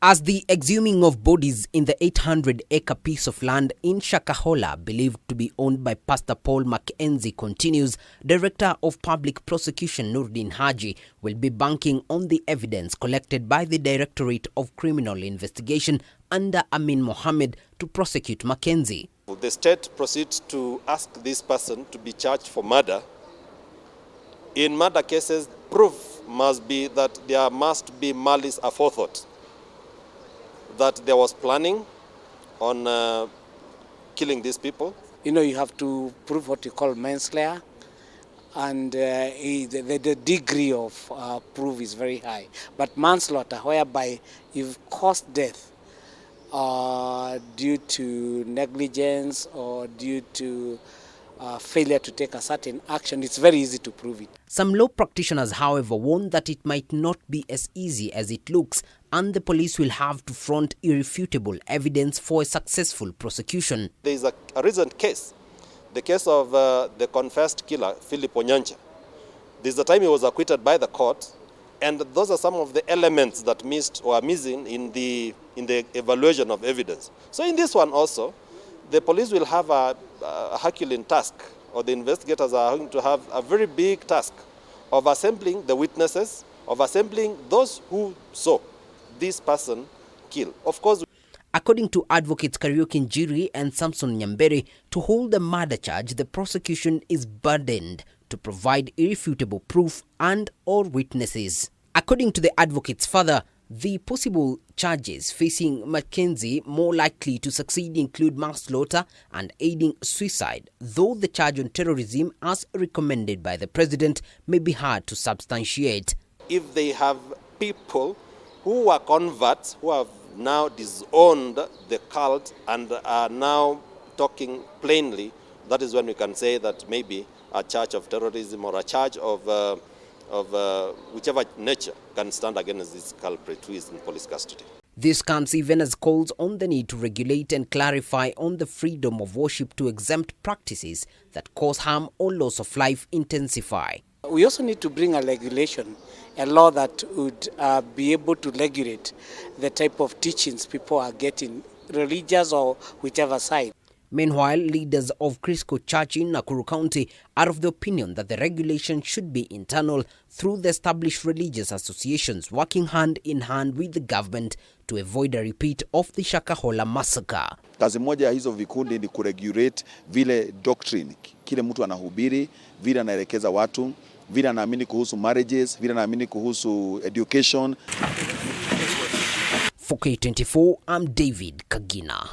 As the exhuming of bodies in the 800-acre piece of land in Shakahola, believed to be owned by Pastor Paul Makenzie, continues, Director of Public Prosecution Nurdin Haji will be banking on the evidence collected by the Directorate of Criminal Investigation under Amin Mohammed to prosecute Makenzie. The state proceeds to ask this person to be charged for murder. In murder cases, proof must be that there must be malice aforethought, that there was planning on killing these people. You have to prove what you call manslaughter, and the degree of proof is very high. But manslaughter, whereby you've caused death due to negligence or due to failure to take a certain action, it's very easy to prove it. Some law practitioners, however, warn that it might not be as easy as it looks, and the police will have to front irrefutable evidence for a successful prosecution. There is a recent case, the case of the confessed killer, Philip Onyancha. This is the time he was acquitted by the court, and those are some of the elements that missed or are missing in the evaluation of evidence. So in this one also, the police will have a Herculean task, or the investigators are going to have a very big task of assembling the witnesses, of assembling those who saw this person kill. Of course, according to advocates Kariuki Njiri and Samson Nyambere, to hold the murder charge, the prosecution is burdened to provide irrefutable proof and or witnesses. According to the advocates further, the possible charges facing Makenzie more likely to succeed include manslaughter and aiding suicide, though the charge on terrorism, as recommended by the president, may be hard to substantiate. If they have people who are converts, who have now disowned the cult and are now talking plainly, that is when we can say that maybe a charge of terrorism or a charge of whichever nature can stand against this culprit who is in police custody. This comes even as calls on the need to regulate and clarify on the freedom of worship to exempt practices that cause harm or loss of life intensify. We also need to bring a regulation, a law that would be able to regulate the type of teachings people are getting, religious or whichever side. Meanwhile, leaders of Crisco Church in Nakuru County are of the opinion that the regulation should be internal through the established religious associations working hand in hand with the government to avoid a repeat of the Shakahola massacre. Kazi moja ya hizo vikundi ni kuregulate vile doctrine, kile mtu anahubiri, vile anaelekeza watu, vile anaamini kuhusu marriages, vile anaamini kuhusu education. For K24, I'm David Kagina.